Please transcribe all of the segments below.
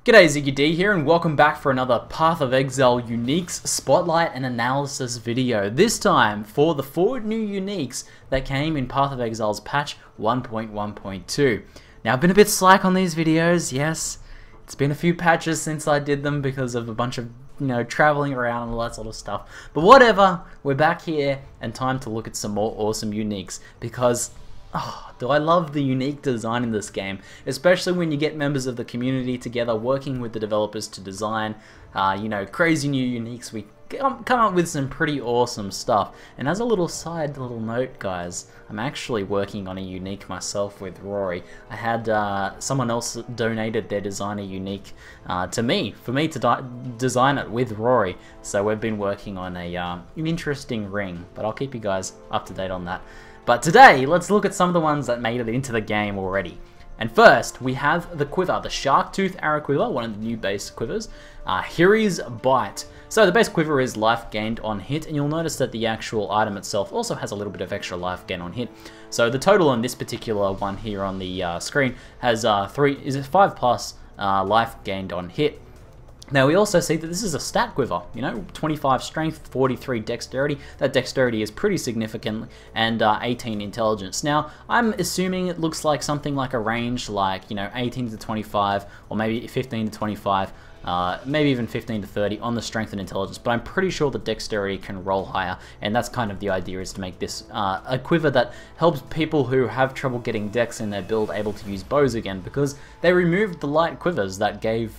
G'day, ZiggyD here, and welcome back for another Path of Exile Uniques Spotlight and Analysis video. This time for the 4 new uniques that came in Path of Exile's patch 1.1.2. Now, I've been a bit slack on these videos, yes. It's been a few patches since I did them because of a bunch of, traveling around and all that sort of stuff. But whatever, we're back here and time to look at some more awesome uniques because do I love the unique design in this game, especially when you get members of the community together working with the developers to design, crazy new uniques. We come up with some pretty awesome stuff. And as a little note, guys, I'm actually working on a unique myself with Rory. I had someone else donated their designer unique to me, for me to design it with Rory. So we've been working on an interesting ring, but I'll keep you guys up to date on that. But today, let's look at some of the ones that made it into the game already. And first, we have the quiver, the Shark Tooth Arrow Quiver, one of the new base quivers, Hiri's Bite. So the base quiver is life gained on hit, and you'll notice that the actual item itself also has a little bit of extra life gain on hit. So the total on this particular one here on the screen has 5 plus life gained on hit. Now we also see that this is a stat quiver, 25 strength, 43 dexterity. That dexterity is pretty significant, and 18 intelligence. Now I'm assuming it looks like something like a range like 18 to 25 or maybe 15 to 25. Maybe even 15 to 30 on the strength and intelligence, but I'm pretty sure the dexterity can roll higher, and that's kind of the idea, is to make this a quiver that helps people who have trouble getting dex in their build able to use bows again, because they removed the light quivers that gave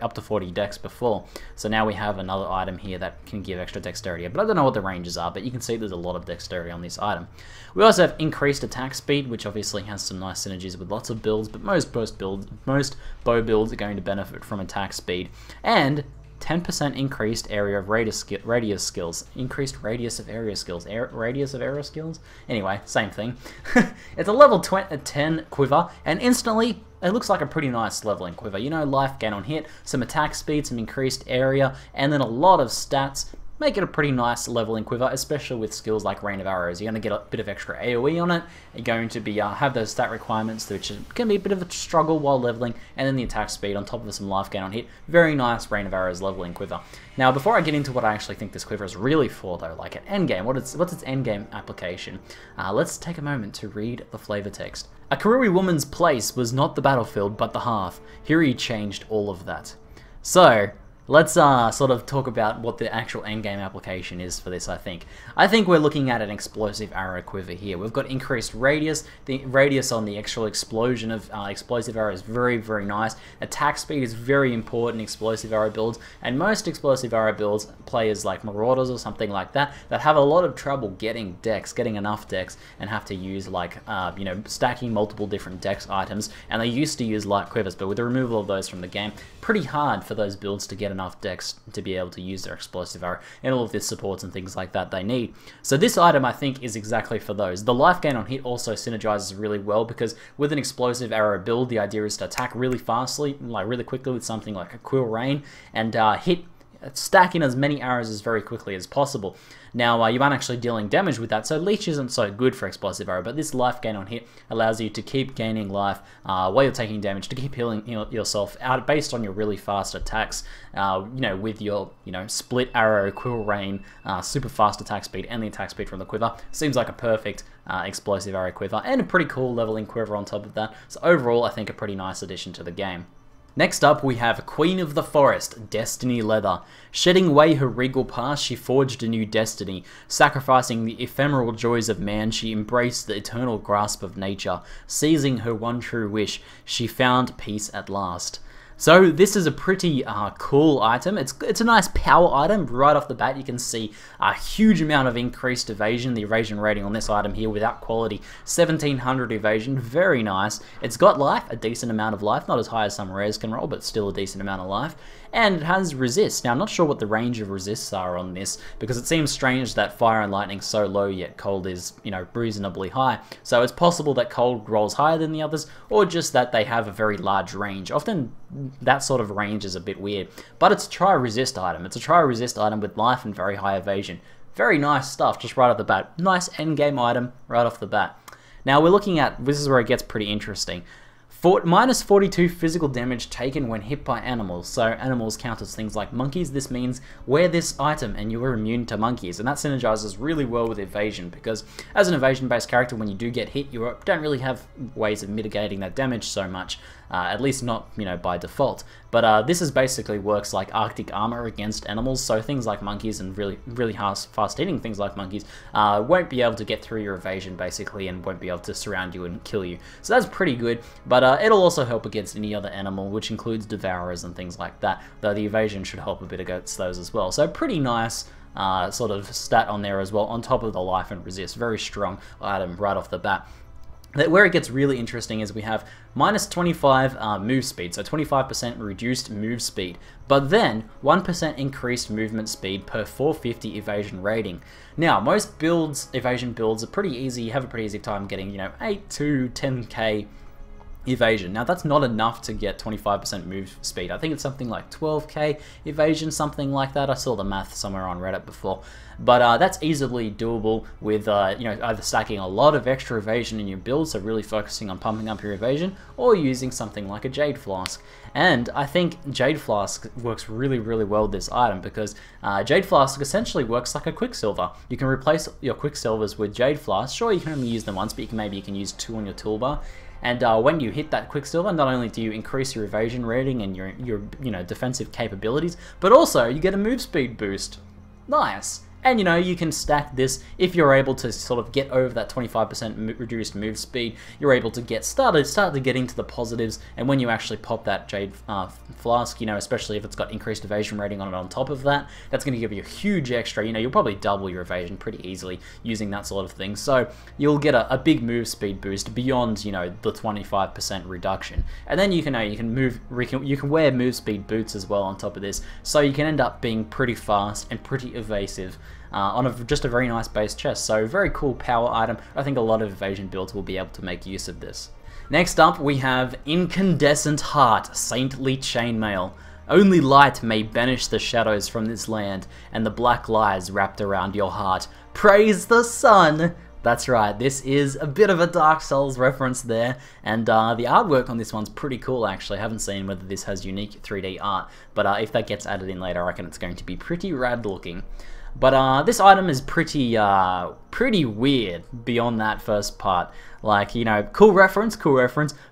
up to 40 dex before. So now we have another item here that can give extra dexterity, but I don't know what the ranges are, but you can see there's a lot of dexterity on this item. We also have increased attack speed, which obviously has some nice synergies with lots of builds, but most bow builds are going to benefit from attack speed, and 10% increased area of radius skills. Increased radius of area skills. Radius of area skills? Anyway, same thing. It's a level 10 quiver, and instantly it looks like a pretty nice leveling quiver. Life gain on hit, some attack speed, some increased area, and then a lot of stats. Make it a pretty nice leveling quiver, especially with skills like Rain of Arrows. You're going to get a bit of extra AoE on it. You're going to be have those stat requirements, which can be a bit of a struggle while leveling, and then the attack speed on top of some life gain on hit. Very nice Rain of Arrows leveling quiver. Now, before I get into what I actually think this quiver is really for, though, like an endgame, what's its endgame application? Let's take a moment to read the flavor text. A Karui woman's place was not the battlefield, but the hearth. Hiri changed all of that. So let's sort of talk about what the actual endgame application is for this, I think. I think we're looking at an explosive arrow quiver here. We've got increased radius. The radius on the actual explosion of explosive arrow is very, very nice. Attack speed is very important in explosive arrow builds, and most explosive arrow builds, players like Marauders or something like that, that have a lot of trouble getting enough dex, and have to use stacking multiple different dex items, and they used to use light quivers, but with the removal of those from the game, pretty hard for those builds to get enough dex to be able to use their explosive arrow and all of the supports and things like that they need. So this item, I think, is exactly for those. The life gain on hit also synergizes really well, because with an explosive arrow build, the idea is to attack really fastly, really quickly with something like a Quill Rain, and stack in as many arrows as very quickly as possible. Now, you aren't actually dealing damage with that, so Leech isn't so good for explosive arrow, but this life gain on hit allows you to keep gaining life while you're taking damage, to keep healing yourself out based on your really fast attacks, with your split arrow, Quill Rain, super fast attack speed, and the attack speed from the quiver. Seems like a perfect explosive arrow quiver, and a pretty cool leveling quiver on top of that. So overall, I think a pretty nice addition to the game. Next up, we have Queen of the Forest, Destiny Leather. Shedding away her regal past, she forged a new destiny. Sacrificing the ephemeral joys of man, she embraced the eternal grasp of nature. Seizing her one true wish, she found peace at last. So this is a pretty cool item. It's a nice power item. Right off the bat, you can see a huge amount of increased evasion. The evasion rating on this item here, without quality, 1700 evasion. Very nice. It's got life, a decent amount of life. Not as high as some rares can roll, but still a decent amount of life. And it has resist. Now, I'm not sure what the range of resists are on this, because it seems strange that fire and lightning's so low, yet cold is, reasonably high. So it's possible that cold rolls higher than the others, or just that they have a very large range. Often that sort of range is a bit weird, but it's a try-resist item. It's a try-resist item with life and very high evasion. Very nice stuff, just right off the bat. Nice endgame item right off the bat. Now we're looking at, this is where it gets pretty interesting. minus 42 physical damage taken when hit by animals. So animals count as things like monkeys. This means wear this item and you are immune to monkeys. And that synergizes really well with evasion, because as an evasion-based character, when you do get hit, you don't really have ways of mitigating that damage so much. At least not, you know, by default. But this is basically works like Arctic armor against animals, so things like monkeys and really fast-hitting things like monkeys won't be able to get through your evasion, basically, and won't be able to surround you and kill you. So that's pretty good, but it'll also help against any other animal, which includes devourers and things like that, though the evasion should help a bit against those as well. So pretty nice sort of stat on there as well, on top of the life and resist. Very strong item right off the bat. Where it gets really interesting is we have minus 25 move speed, so 25% reduced move speed, but then 1% increased movement speed per 450 evasion rating. Now, most builds, evasion builds, are pretty easy. You have a pretty easy time getting, you know, 8 to 10k evasion. Now, that's not enough to get 25% move speed. I think it's something like 12k evasion, something like that. I saw the math somewhere on Reddit before. But that's easily doable with you know, either stacking a lot of extra evasion in your build, so really focusing on pumping up your evasion, or using something like a Jade Flask. And I think Jade Flask works really well with this item, because Jade Flask essentially works like a Quicksilver. You can replace your Quicksilvers with Jade Flask. Sure, you can only use them once, but maybe you can use 2 on your toolbar. And when you hit that Quicksilver, not only do you increase your evasion rating and your you know, defensive capabilities, but also you get a move speed boost. Nice. And you know, you can stack this if you're able to sort of get over that 25% reduced move speed. You're able to start to get into the positives, and when you actually pop that Jade Flask, you know, especially if it's got increased evasion rating on it on top of that, that's going to give you a huge extra. You know, you'll probably double your evasion pretty easily using that sort of thing. So you'll get a big move speed boost beyond, you know, the 25% reduction. And then you can wear move speed boots as well on top of this, so you can end up being pretty fast and pretty evasive. On just a very nice base chest. So very cool power item. I think a lot of evasion builds will be able to make use of this. Next up we have Incandescent Heart, Saintly Chainmail. Only light may banish the shadows from this land, and the black lies wrapped around your heart. Praise the sun! That's right, this is a bit of a Dark Souls reference there, and the artwork on this one's pretty cool actually. I haven't seen whether this has unique 3D art, but if that gets added in later, I reckon it's going to be pretty rad looking. But this item is pretty weird beyond that first part. Like, you know, cool reference,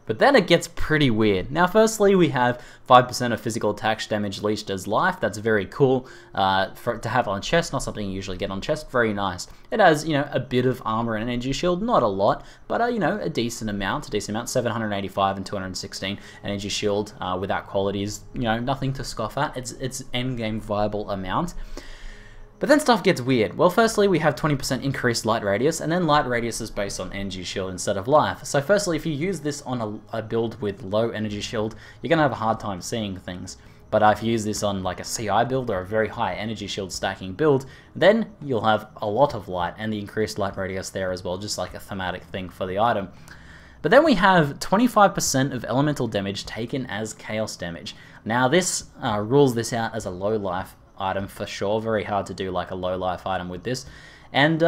but then it gets pretty weird. Now, firstly, we have 5% of physical attack damage leashed as life. That's very cool to have on chest, not something you usually get on chest. Very nice. It has, you know, a bit of armor and energy shield, not a lot, but, you know, a decent amount, 785 and 216 energy shield without qualities, you know, nothing to scoff at. It's endgame viable amount. But then stuff gets weird. Well, firstly, we have 20% increased light radius, and then light radius is based on energy shield instead of life. So firstly, if you use this on a build with low energy shield, you're going to have a hard time seeing things. But if you use this on like a CI build or a very high energy shield stacking build, then you'll have a lot of light and the increased light radius there as well, just like a thematic thing for the item. But then we have 25% of elemental damage taken as chaos damage. Now this rules this out as a low life item for sure. Very hard to do like a low life item with this, and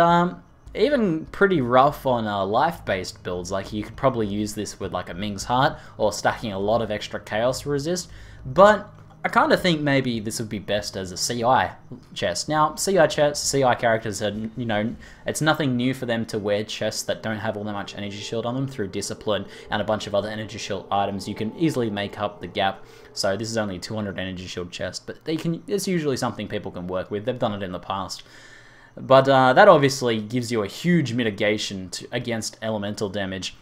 even pretty rough on life based builds. Like you could probably use this with like a Ming's Heart or stacking a lot of extra chaos resist, but I kind of think maybe this would be best as a CI chest. Now, CI characters are, you know, it's nothing new for them to wear chests that don't have all that much energy shield on them. Through Discipline and a bunch of other energy shield items, you can easily make up the gap. So this is only a 200 energy shield chest, but it's usually something people can work with. They've done it in the past. But that obviously gives you a huge mitigation against elemental damage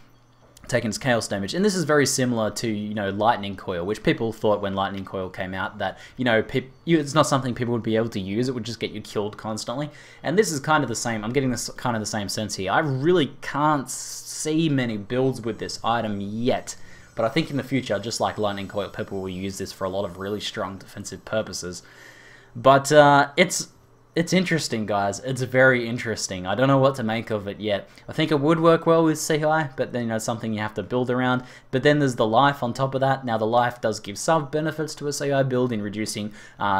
taken as chaos damage, and this is very similar to, you know, Lightning Coil, which people thought when Lightning Coil came out that, you know, it's not something people would be able to use. It would just get you killed constantly, and this is kind of the same. I'm getting this kind of the same sense here. I really can't see many builds with this item yet, but I think in the future, just like Lightning Coil, people will use this for a lot of really strong defensive purposes. But it's interesting, guys. It's very interesting. I don't know what to make of it yet. I think it would work well with CI, but then, you know, it's something you have to build around. But then there's the life on top of that. Now, the life does give some benefits to a CI build in reducing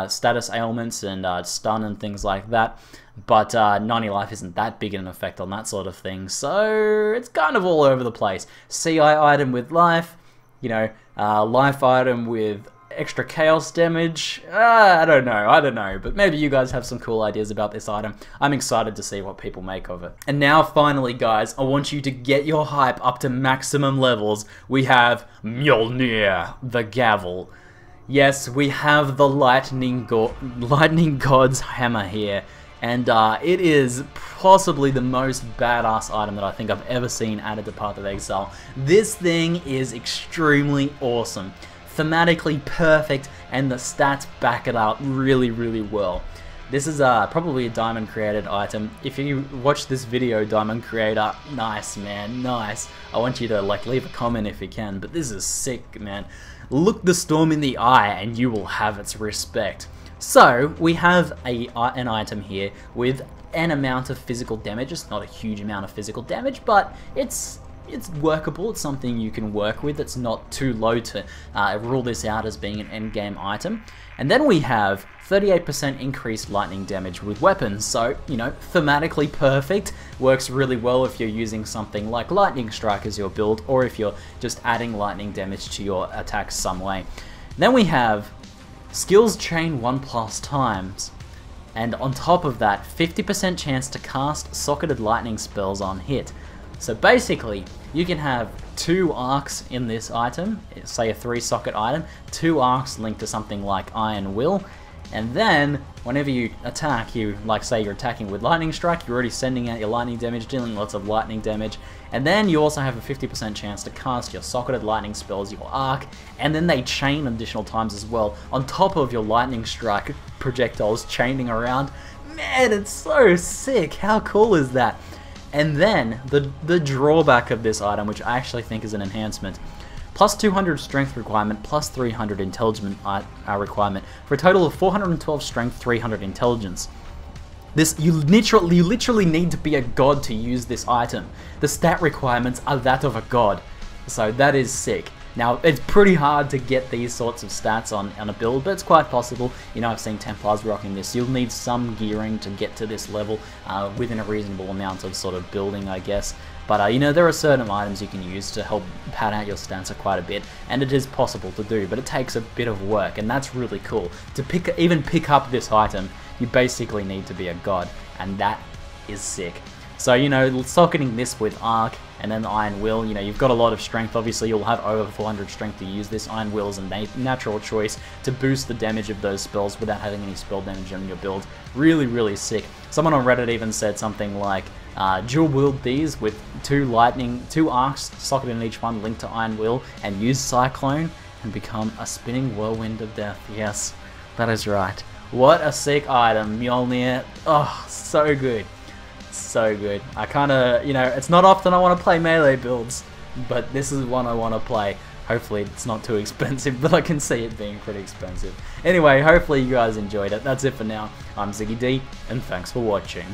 status ailments and stun and things like that. But 90 life isn't that big an effect on that sort of thing. So it's kind of all over the place. CI item with life, you know, life item with extra chaos damage. I don't know, but maybe you guys have some cool ideas about this item. I'm excited to see what people make of it. And now finally guys, I want you to get your hype up to maximum levels. We have Mjolnir, the gavel. Yes, we have the lightning god's hammer here, and it is possibly the most badass item that I think I've ever seen added to Path of Exile. This thing is extremely awesome. Thematically perfect, and the stats back it up really, really well. This is probably a Diamond created item. If you watch this video, Diamond creator, nice man, nice. I want you to like leave a comment if you can, but this is sick, man. Look the storm in the eye and you will have its respect. So we have an item here with an amount of physical damage. It's not a huge amount of physical damage, but it's workable. It's something you can work with. It's not too low to rule this out as being an endgame item. And then we have 38% increased lightning damage with weapons. So, you know, thematically perfect. Works really well if you're using something like Lightning Strike as your build, or if you're just adding lightning damage to your attacks some way. Then we have skills chain 1+ times. And on top of that, 50% chance to cast socketed lightning spells on hit. So basically, you can have 2 arcs in this item, say a 3-socket item, 2 arcs linked to something like Iron Will, and then whenever you attack, like say you're attacking with Lightning Strike, you're already sending out your lightning damage, dealing lots of lightning damage, and then you also have a 50% chance to cast your socketed lightning spells, your arc, and then they chain additional times as well, on top of your Lightning Strike projectiles chaining around. Man, it's so sick! How cool is that? And then, the drawback of this item, which I actually think is an enhancement, plus 200 strength requirement, plus 300 intelligence requirement, for a total of 412 strength, 300 intelligence. You literally need to be a god to use this item. The stat requirements are that of a god, so that is sick. Now, it's pretty hard to get these sorts of stats on a build, but it's quite possible. You know, I've seen Templars rocking this. You'll need some gearing to get to this level within a reasonable amount of sort of building, I guess. But, you know, there are certain items you can use to help pad out your stats quite a bit, and it is possible to do, but it takes a bit of work, and that's really cool. To even pick up this item, you basically need to be a god, and that is sick. So, you know, socketing this with Arc and then the Iron Will, you know, you've got a lot of strength. Obviously, you'll have over 400 strength to use this. Iron Will is a natural choice to boost the damage of those spells without having any spell damage on your build. Really, really sick. Someone on Reddit even said something like, dual wield these with 2 arcs socketed in each one linked to Iron Will, and use Cyclone and become a spinning whirlwind of death. Yes, that is right. What a sick item, Mjolnir. Oh, so good. So good. I kinda, you know, it's not often I want to play melee builds, but this is one I want to play. Hopefully it's not too expensive, but I can see it being pretty expensive. Anyway, hopefully you guys enjoyed it. That's it for now. I'm ZiggyD, and thanks for watching.